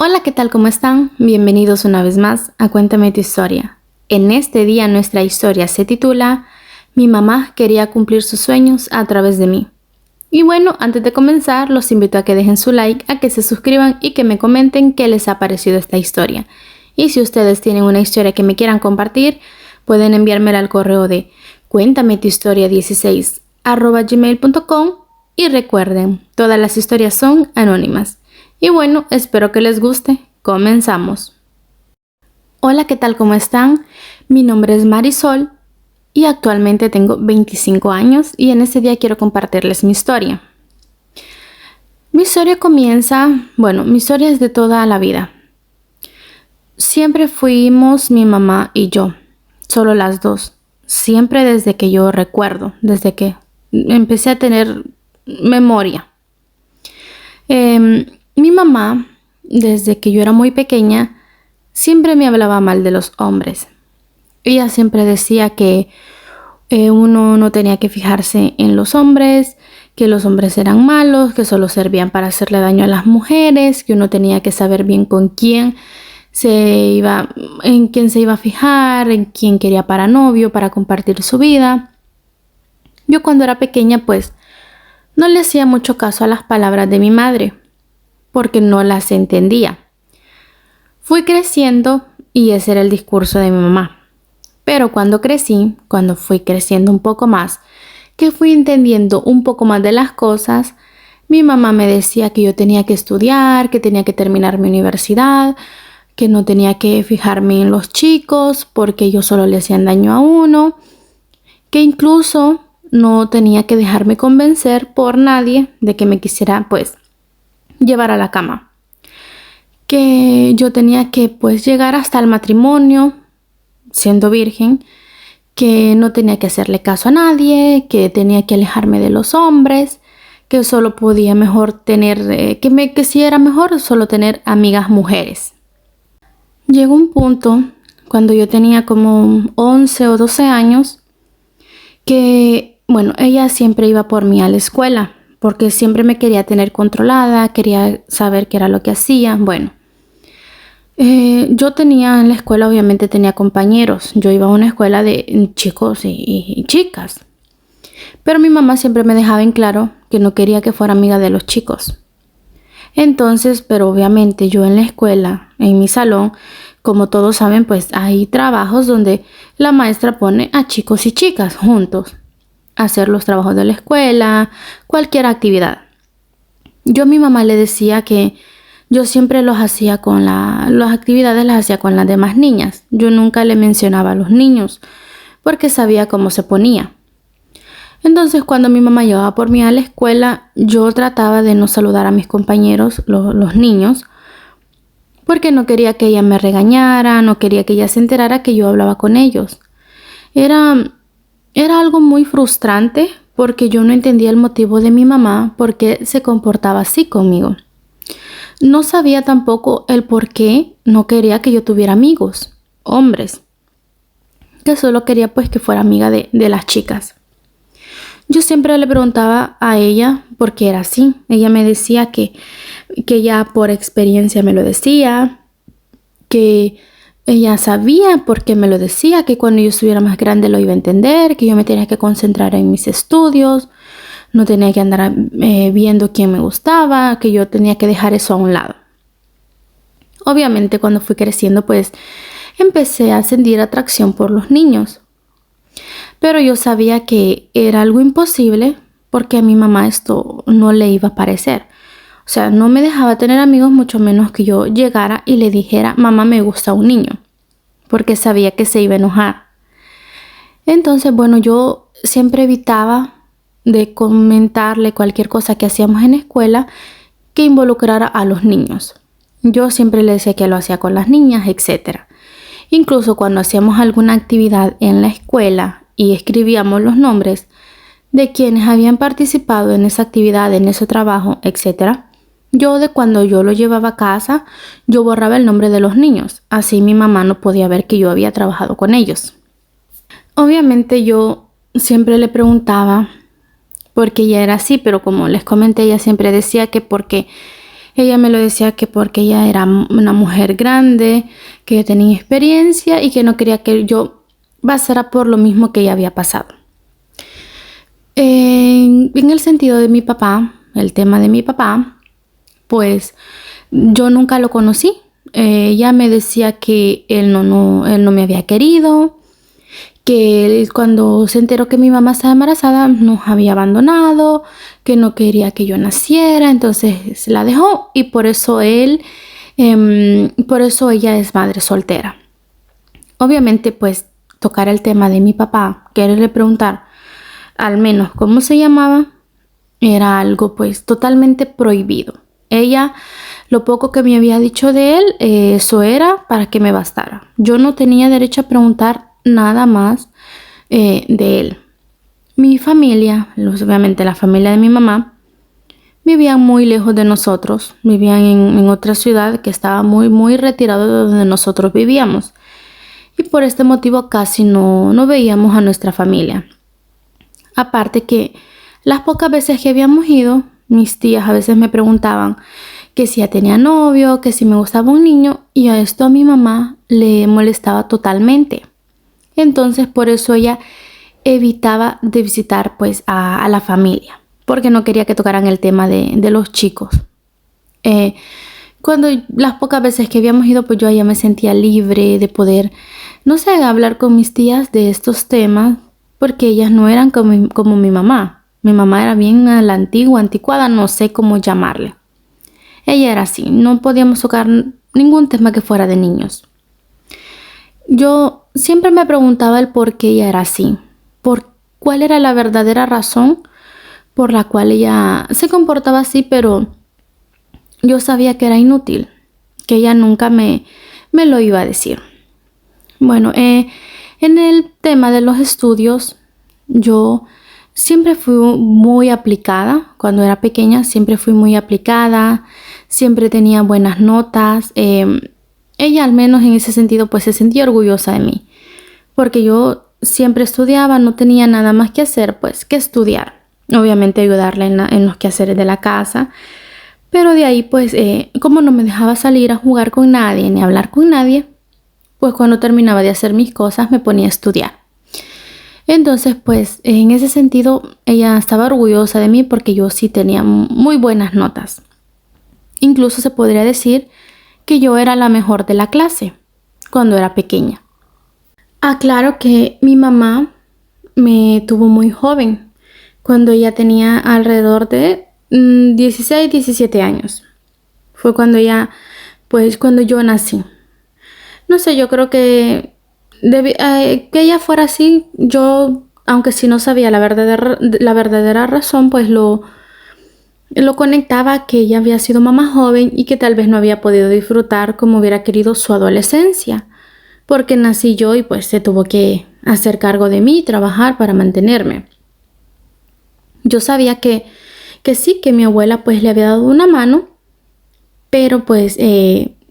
Hola, ¿qué tal? ¿Cómo están? Bienvenidos una vez más a Cuéntame tu historia. En este día nuestra historia se titula Mi mamá quería cumplir sus sueños a través de mí. Y bueno, antes de comenzar, los invito a que dejen su like, a que se suscriban y que me comenten qué les ha parecido esta historia. Y si ustedes tienen una historia que me quieran compartir, pueden enviármela al correo de cuéntametuhistoria16@gmail.com y recuerden, todas las historias son anónimas. Y bueno, espero que les guste. Comenzamos. Hola, ¿qué tal? ¿Cómo están? Mi nombre es Marisol y actualmente tengo 25 años y en este día quiero compartirles mi historia. Mi historia mi historia es de toda la vida. Siempre fuimos mi mamá y yo, solo las dos. Siempre desde que yo recuerdo, desde que empecé a tener memoria. Mi mamá, desde que yo era muy pequeña, siempre me hablaba mal de los hombres. Ella siempre decía que uno no tenía que fijarse en los hombres, que los hombres eran malos, que solo servían para hacerle daño a las mujeres, que uno tenía que saber bien en quién se iba a fijar, en quién quería para novio, para compartir su vida. Yo cuando era pequeña, pues, no le hacía mucho caso a las palabras de mi madre, porque no las entendía. Fui creciendo y ese era el discurso de mi mamá. Pero cuando fui creciendo un poco más, que fui entendiendo un poco más de las cosas, mi mamá me decía que yo tenía que estudiar, que tenía que terminar mi universidad, que no tenía que fijarme en los chicos porque ellos solo le hacían daño a uno, que incluso no tenía que dejarme convencer por nadie de que me quisiera, pues, llevar a la cama. Que yo tenía que, pues, llegar hasta el matrimonio siendo virgen, que no tenía que hacerle caso a nadie, que tenía que alejarme de los hombres, que solo podía mejor tener, que si era mejor solo tener amigas mujeres. Llegó un punto, cuando yo tenía como 11 o 12 años, que, bueno, ella siempre iba por mí a la escuela, porque siempre me quería tener controlada, quería saber qué era lo que hacía. Bueno, yo tenía en la escuela, obviamente tenía compañeros. Yo iba a una escuela de chicos y chicas. Pero mi mamá siempre me dejaba en claro que no quería que fuera amiga de los chicos. Entonces, pero obviamente yo en la escuela, en mi salón, como todos saben, pues hay trabajos donde la maestra pone a chicos y chicas juntos a hacer los trabajos de la escuela, cualquier actividad. Yo a mi mamá le decía que yo siempre las actividades las hacía con las demás niñas. Yo nunca le mencionaba a los niños porque sabía cómo se ponía. Entonces, cuando mi mamá llevaba por mí a la escuela, yo trataba de no saludar a mis compañeros, los niños, porque no quería que ella me regañara, no quería que ella se enterara que yo hablaba con ellos. Era algo muy frustrante porque yo no entendía el motivo de mi mamá, por qué se comportaba así conmigo. No sabía tampoco el por qué no quería que yo tuviera amigos, hombres, que solo quería pues que fuera amiga de las chicas. Yo siempre le preguntaba a ella por qué era así. Ella me decía que ella por experiencia me lo decía, que ella sabía por qué me lo decía, que cuando yo estuviera más grande lo iba a entender, que yo me tenía que concentrar en mis estudios, no tenía que andar viendo quién me gustaba, que yo tenía que dejar eso a un lado. Obviamente cuando fui creciendo pues empecé a sentir atracción por los niños. Pero yo sabía que era algo imposible porque a mi mamá esto no le iba a parecer. O sea, no me dejaba tener amigos, mucho menos que yo llegara y le dijera, mamá, me gusta un niño, porque sabía que se iba a enojar. Entonces, bueno, yo siempre evitaba de comentarle cualquier cosa que hacíamos en la escuela que involucrara a los niños. Yo siempre le decía que lo hacía con las niñas, etc. Incluso cuando hacíamos alguna actividad en la escuela y escribíamos los nombres de quienes habían participado en esa actividad, en ese trabajo, etc., cuando yo lo llevaba a casa, yo borraba el nombre de los niños. Así mi mamá no podía ver que yo había trabajado con ellos. Obviamente yo siempre le preguntaba por qué ella era así, pero como les comenté, ella siempre decía que porque Ella me lo decía que porque ella era una mujer grande, que tenía experiencia y que no quería que yo pasara por lo mismo que ella había pasado. En el sentido de mi papá, el tema de mi papá, pues yo nunca lo conocí. Ella me decía que él no me había querido, que él, cuando se enteró que mi mamá estaba embarazada nos había abandonado, que no quería que yo naciera, entonces se la dejó y por eso por eso ella es madre soltera. Obviamente pues tocar el tema de mi papá, quererle preguntar al menos cómo se llamaba, era algo pues totalmente prohibido. Ella, lo poco que me había dicho de él, eso era para que me bastara. Yo no tenía derecho a preguntar nada más de él. Mi familia, obviamente la familia de mi mamá, vivían muy lejos de nosotros. Vivían en otra ciudad que estaba muy retirado de donde nosotros vivíamos. Y por este motivo casi no veíamos a nuestra familia. Aparte que las pocas veces que habíamos ido, mis tías a veces me preguntaban que si ya tenía novio, que si me gustaba un niño, y a esto a mi mamá le molestaba totalmente. Entonces por eso ella evitaba de visitar pues a la familia, porque no quería que tocaran el tema de los chicos. Cuando las pocas veces que habíamos ido, pues yo ya me sentía libre de poder, no sé, hablar con mis tías de estos temas, porque ellas no eran como mi mamá. Mi mamá era bien a la antigua, anticuada, no sé cómo llamarle. Ella era así, no podíamos tocar ningún tema que fuera de niños. Yo siempre me preguntaba el por qué ella era así, por cuál era la verdadera razón por la cual ella se comportaba así, pero yo sabía que era inútil, que ella nunca me lo iba a decir. Bueno, en el tema de los estudios, yo siempre fui muy aplicada. Cuando era pequeña siempre fui muy aplicada, siempre tenía buenas notas. Ella al menos en ese sentido pues se sentía orgullosa de mí, porque yo siempre estudiaba, no tenía nada más que hacer pues que estudiar. Obviamente ayudarla en los quehaceres de la casa, pero de ahí pues como no me dejaba salir a jugar con nadie ni hablar con nadie, pues cuando terminaba de hacer mis cosas me ponía a estudiar. Entonces pues en ese sentido ella estaba orgullosa de mí porque yo sí tenía muy buenas notas. Incluso se podría decir que yo era la mejor de la clase cuando era pequeña. Aclaro que mi mamá me tuvo muy joven, cuando ella tenía alrededor de 16, 17 años. Fue cuando cuando yo nací. No sé, yo creo que que ella fuera así, yo, aunque si no sabía la verdadera razón, pues lo conectaba que ella había sido mamá joven y que tal vez no había podido disfrutar como hubiera querido su adolescencia, porque nací yo y pues se tuvo que hacer cargo de mí y trabajar para mantenerme. Yo sabía que sí, que mi abuela pues le había dado una mano, pero pues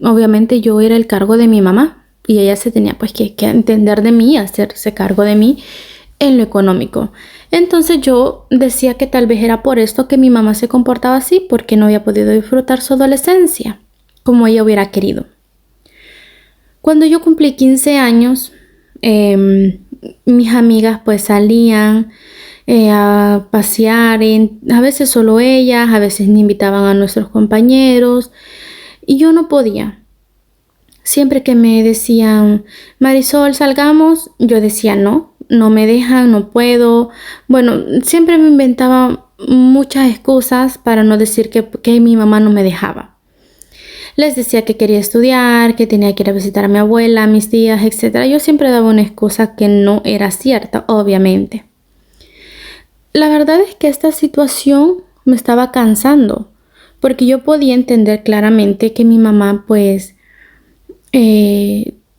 obviamente yo era el cargo de mi mamá y ella se tenía pues que entender de mí, hacerse cargo de mí en lo económico. Entonces yo decía que tal vez era por esto que mi mamá se comportaba así, porque no había podido disfrutar su adolescencia como ella hubiera querido. Cuando yo cumplí 15 años, mis amigas pues salían a pasear, a veces solo ellas, a veces me invitaban a nuestros compañeros y yo no podía. Siempre que me decían, Marisol, salgamos, yo decía no me dejan, no puedo. Bueno, siempre me inventaba muchas excusas para no decir que mi mamá no me dejaba. Les decía que quería estudiar, que tenía que ir a visitar a mi abuela, a mis tías, etc. Yo siempre daba una excusa que no era cierta, obviamente. La verdad es que esta situación me estaba cansando, porque yo podía entender claramente que mi mamá pues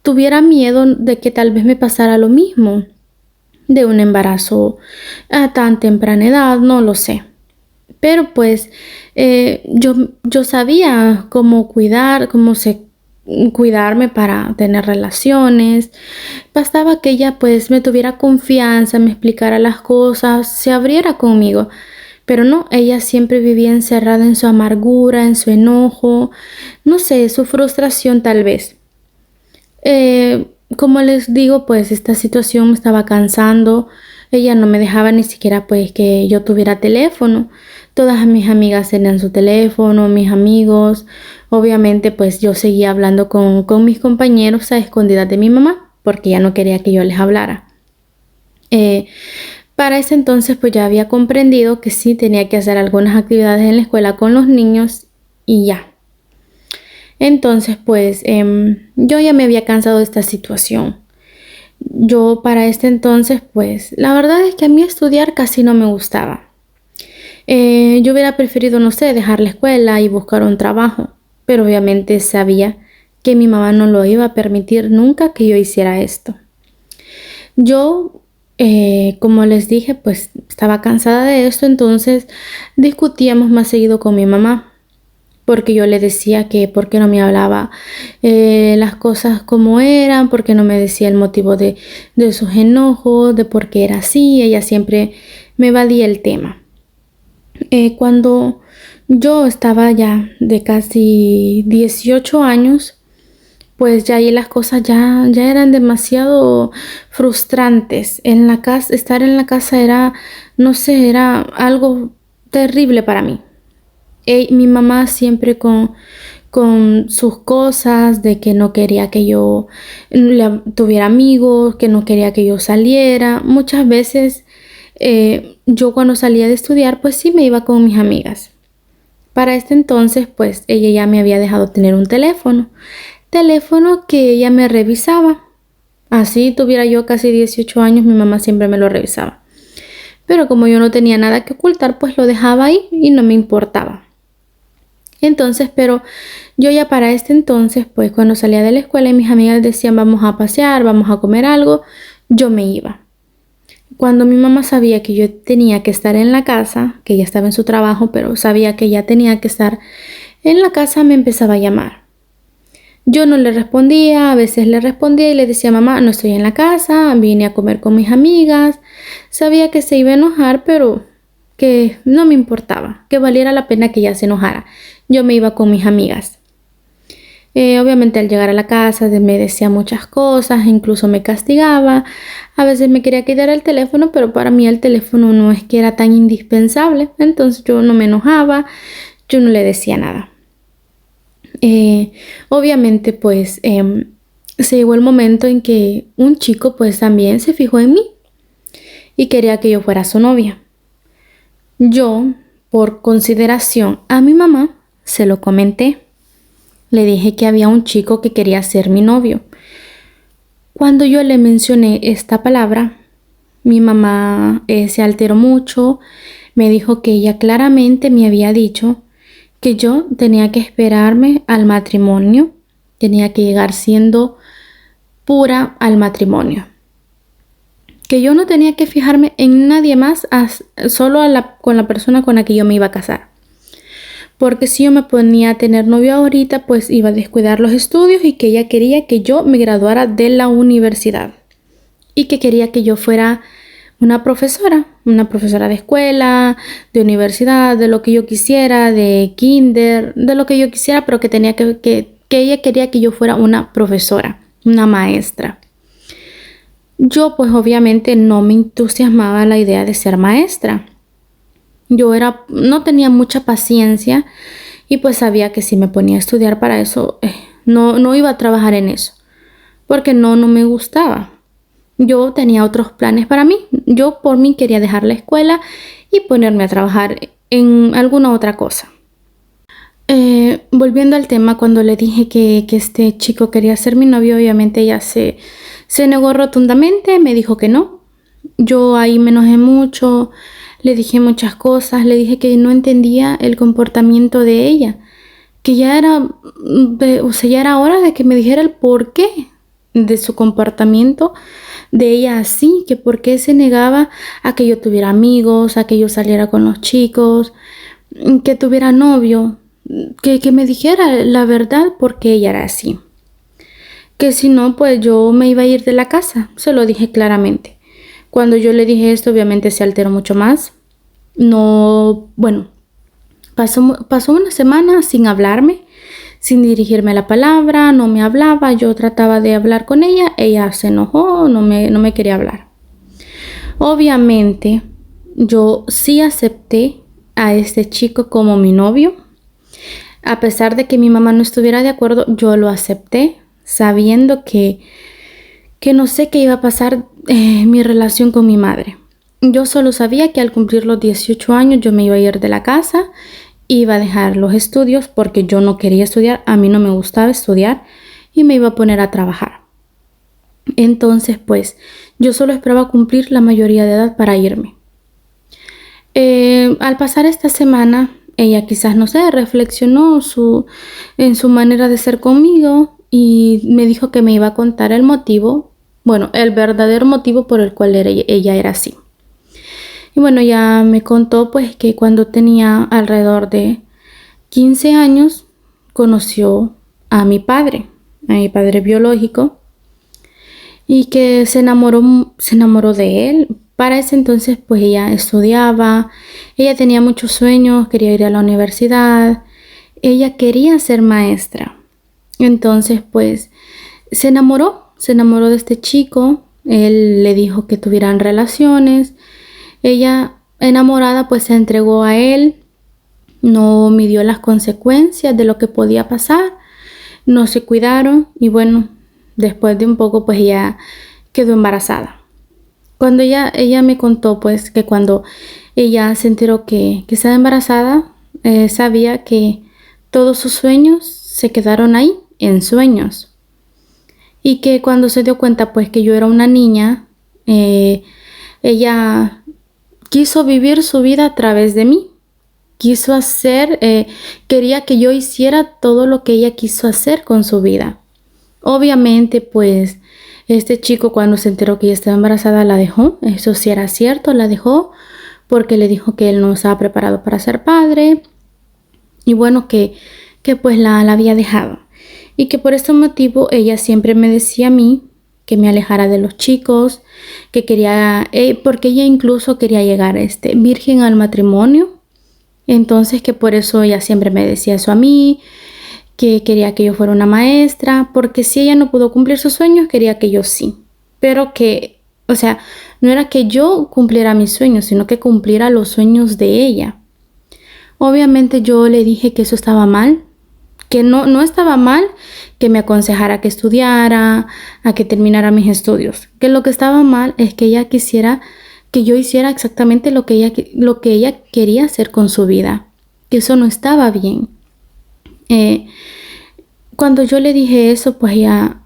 tuviera miedo de que tal vez me pasara lo mismo, de un embarazo a tan temprana edad, no lo sé. Pero pues yo sabía cómo cuidarme para tener relaciones. Bastaba que ella pues me tuviera confianza, me explicara las cosas, se abriera conmigo. Pero no, ella siempre vivía encerrada en su amargura, en su enojo, no sé, su frustración tal vez. Como les digo, pues esta situación me estaba cansando. Ella no me dejaba ni siquiera pues que yo tuviera teléfono. Todas mis amigas tenían su teléfono, mis amigos. Obviamente pues yo seguía hablando con mis compañeros a escondidas de mi mamá porque ella no quería que yo les hablara. Para ese entonces pues ya había comprendido que sí tenía que hacer algunas actividades en la escuela con los niños y ya. Entonces pues yo ya me había cansado de esta situación. Yo para este entonces pues la verdad es que a mí estudiar casi no me gustaba. Yo hubiera preferido, no sé, dejar la escuela y buscar un trabajo, pero obviamente sabía que mi mamá no lo iba a permitir nunca que yo hiciera esto. Yo, como les dije, pues estaba cansada de esto, entonces discutíamos más seguido con mi mamá, porque yo le decía que por qué no me hablaba las cosas como eran, porque no me decía el motivo de sus enojos, de por qué era así. Ella siempre me evadía el tema. Cuando yo estaba ya de casi 18 años, pues ya ahí las cosas ya eran demasiado frustrantes. En la casa, estar en la casa era, no sé, era algo terrible para mí. Mi mamá siempre con sus cosas, de que no quería que yo tuviera amigos, que no quería que yo saliera. Muchas veces yo cuando salía de estudiar, pues sí me iba con mis amigas. Para este entonces, pues ella ya me había dejado tener un teléfono que ella me revisaba. Así tuviera yo casi 18 años, mi mamá siempre me lo revisaba. Pero como yo no tenía nada que ocultar, pues lo dejaba ahí y no me importaba. Entonces, pero yo ya para este entonces, pues cuando salía de la escuela y mis amigas decían vamos a pasear, vamos a comer algo, yo me iba. Cuando mi mamá sabía que yo tenía que estar en la casa, que ella estaba en su trabajo, pero sabía que ella tenía que estar en la casa, me empezaba a llamar. Yo no le respondía, a veces le respondía y le decía, mamá, no estoy en la casa, vine a comer con mis amigas. Sabía que se iba a enojar, pero que no me importaba, que valiera la pena que ella se enojara. Yo me iba con mis amigas. Obviamente al llegar a la casa me decía muchas cosas, incluso me castigaba. A veces me quería quitar el teléfono, pero para mí el teléfono no es que era tan indispensable. Entonces yo no me enojaba, yo no le decía nada. Obviamente pues se llegó el momento en que un chico pues también se fijó en mí y quería que yo fuera su novia. Yo, por consideración a mi mamá, se lo comenté. Le dije que había un chico que quería ser mi novio. Cuando yo le mencioné esta palabra, mi mamá se alteró mucho. Me dijo que ella claramente me había dicho que yo tenía que esperarme al matrimonio, tenía que llegar siendo pura al matrimonio, que yo no tenía que fijarme en nadie más, solo con la persona con la que yo me iba a casar, porque si yo me ponía a tener novio ahorita, pues iba a descuidar los estudios, y que ella quería que yo me graduara de la universidad y que quería que yo fuera una profesora de escuela, de universidad, de lo que yo quisiera, de kinder, de lo que yo quisiera, pero que tenía que ella quería que yo fuera una profesora, una maestra. Yo pues obviamente no me entusiasmaba la idea de ser maestra. No tenía mucha paciencia y pues sabía que si me ponía a estudiar para eso, no iba a trabajar en eso, porque no me gustaba. Yo tenía otros planes para mí. Yo por mí quería dejar la escuela y ponerme a trabajar en alguna otra cosa. Volviendo al tema, cuando le dije que este chico quería ser mi novio, obviamente ella se negó rotundamente, me dijo que no. Yo ahí me enojé mucho, le dije muchas cosas, le dije que no entendía el comportamiento de ella, que ya era hora de que me dijera el porqué de su comportamiento de ella así, que por qué se negaba a que yo tuviera amigos, a que yo saliera con los chicos, que tuviera novio, que me dijera la verdad por qué ella era así. Que si no, pues yo me iba a ir de la casa, se lo dije claramente. Cuando yo le dije esto, obviamente se alteró mucho más. No, bueno, pasó una semana sin hablarme, sin dirigirme la palabra, no me hablaba, yo trataba de hablar con ella, ella se enojó, no me quería hablar. Obviamente, yo sí acepté a este chico como mi novio. A pesar de que mi mamá no estuviera de acuerdo, yo lo acepté, sabiendo que no sé qué iba a pasar mi relación con mi madre. Yo solo sabía que al cumplir los 18 años yo me iba a ir de la casa, iba a dejar los estudios porque yo no quería estudiar, a mí no me gustaba estudiar y me iba a poner a trabajar. Entonces, pues, yo solo esperaba cumplir la mayoría de edad para irme. Al pasar esta semana, ella quizás, no sé, reflexionó en su manera de ser conmigo y me dijo que me iba a contar el motivo, bueno, el verdadero motivo por el cual ella era así. Y bueno, ya me contó pues que cuando tenía alrededor de 15 años, conoció a mi padre biológico, y que se enamoró de él. Para ese entonces pues ella estudiaba, ella tenía muchos sueños, quería ir a la universidad, ella quería ser maestra. Entonces pues se enamoró de este chico, él le dijo que tuvieran relaciones, ella enamorada pues se entregó a él, no midió las consecuencias de lo que podía pasar, no se cuidaron y bueno, después de un poco pues ella quedó embarazada. Cuando ella me contó pues que cuando ella se enteró que estaba embarazada, sabía que todos sus sueños se quedaron ahí en sueños. Y que cuando se dio cuenta pues que yo era una niña, ella quiso vivir su vida a través de mí. Quería que yo hiciera todo lo que ella quiso hacer con su vida. Obviamente, pues, este chico cuando se enteró que ella estaba embarazada la dejó. Eso sí era cierto, la dejó porque le dijo que él no estaba preparado para ser padre. Y bueno, que pues la había dejado. Y que por este motivo ella siempre me decía a mí que me alejara de los chicos, que quería, porque ella incluso quería llegar virgen al matrimonio. Entonces que por eso ella siempre me decía eso a mí, que quería que yo fuera una maestra, porque si ella no pudo cumplir sus sueños, quería que yo sí. Pero que, o sea, no era que yo cumpliera mis sueños, sino que cumpliera los sueños de ella. Obviamente yo le dije que eso estaba mal, que no estaba mal que me aconsejara que estudiara, a que terminara mis estudios. Que lo que estaba mal es que ella quisiera que yo hiciera exactamente lo que ella quería hacer con su vida. Que eso no estaba bien. Cuando yo le dije eso, pues ella,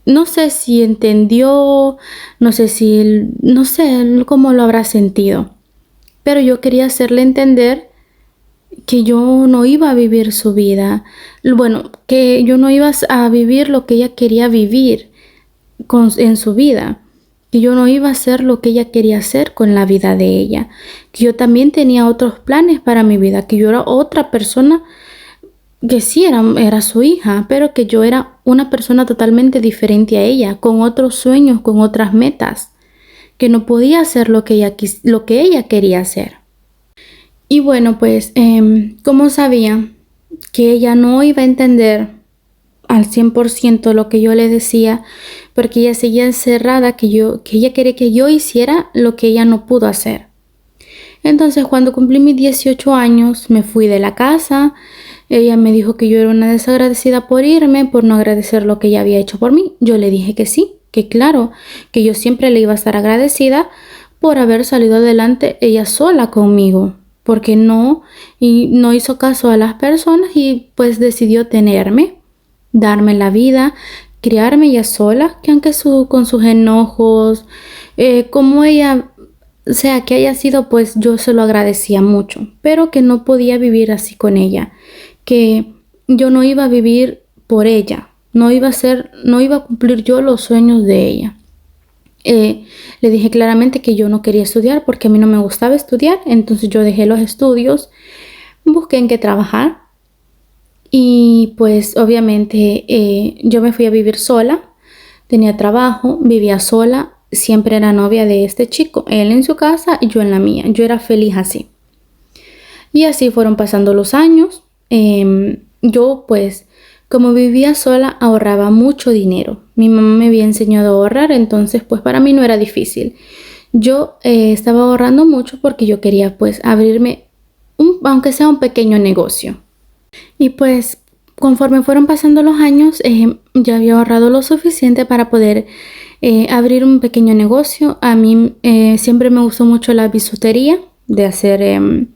no sé si entendió, no sé cómo lo habrá sentido. Pero yo quería hacerle entender que yo no iba a vivir su vida. Bueno, que yo no iba a vivir lo que ella quería vivir en su vida. Que yo no iba a hacer lo que ella quería hacer con la vida de ella. Que yo también tenía otros planes para mi vida. Que yo era otra persona, que sí era su hija, pero que yo era una persona totalmente diferente a ella, con otros sueños, con otras metas. Que no podía hacer lo que ella quería hacer. Y bueno, pues como sabía que ella no iba a entender al 100% lo que yo le decía, porque ella seguía encerrada, que ella quería que yo hiciera lo que ella no pudo hacer. Entonces, cuando cumplí mis 18 años, me fui de la casa. Ella me dijo que yo era una desagradecida por irme, por no agradecer lo que ella había hecho por mí. Yo le dije que sí, que claro, que yo siempre le iba a estar agradecida por haber salido adelante ella sola conmigo, porque no hizo caso a las personas y pues decidió tenerme, darme la vida, criarme ella sola, que aunque con sus enojos, como ella, o sea, que haya sido, pues yo se lo agradecía mucho, pero que no podía vivir así con ella, que yo no iba a vivir por ella, no iba a cumplir yo los sueños de ella. Le dije claramente que yo no quería estudiar porque a mí no me gustaba estudiar, entonces yo dejé los estudios, busqué en qué trabajar y pues obviamente yo me fui a vivir sola, tenía trabajo, vivía sola, siempre era novia de este chico, él en su casa y yo en la mía, yo era feliz así. Y así fueron pasando los años. Yo pues como vivía sola ahorraba mucho dinero. Mi mamá me había enseñado a ahorrar, entonces pues para mí no era difícil. Yo estaba ahorrando mucho porque yo quería pues abrirme aunque sea un pequeño negocio. Y pues conforme fueron pasando los años, ya había ahorrado lo suficiente para poder abrir un pequeño negocio. A mí siempre me gustó mucho la bisutería, de hacer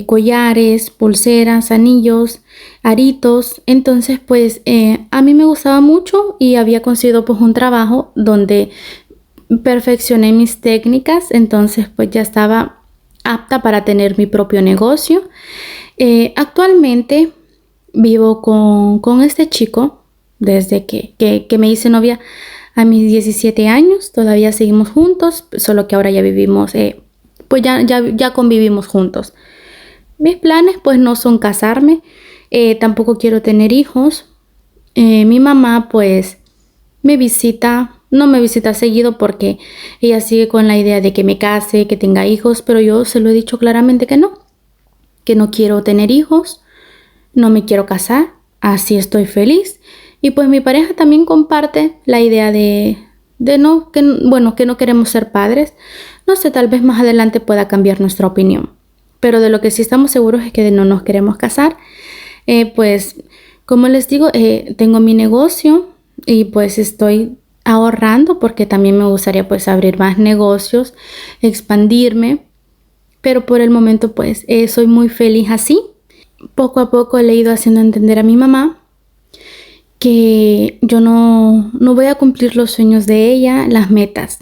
collares, pulseras, anillos, aritos. Entonces pues a mí me gustaba mucho y había conseguido pues un trabajo donde perfeccioné mis técnicas. Entonces pues ya estaba apta para tener mi propio negocio. Actualmente vivo con este chico desde que me hice novia a mis 17 años. Todavía seguimos juntos, solo que ahora ya vivimos, pues ya convivimos juntos. Mis planes pues no son casarme, tampoco quiero tener hijos. Mi mamá pues no me visita seguido porque ella sigue con la idea de que me case, que tenga hijos, pero yo se lo he dicho claramente que no quiero tener hijos, no me quiero casar, así estoy feliz. Y pues mi pareja también comparte la idea de que no queremos ser padres. No sé, tal vez más adelante pueda cambiar nuestra opinión, pero de lo que sí estamos seguros es que no nos queremos casar. Pues como les digo, tengo mi negocio y pues estoy ahorrando porque también me gustaría pues abrir más negocios, expandirme, pero por el momento pues soy muy feliz así. Poco a poco le he ido haciendo entender a mi mamá que yo no voy a cumplir los sueños de ella, las metas,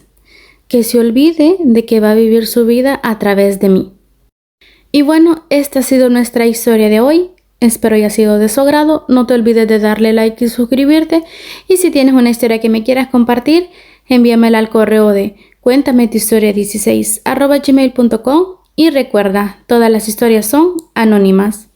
que se olvide de que va a vivir su vida a través de mí. Y bueno, esta ha sido nuestra historia de hoy. Espero haya sido de su agrado. No te olvides de darle like y suscribirte. Y si tienes una historia que me quieras compartir, envíamela al correo de cuéntametuhistoria16@gmail.com. Y recuerda, todas las historias son anónimas.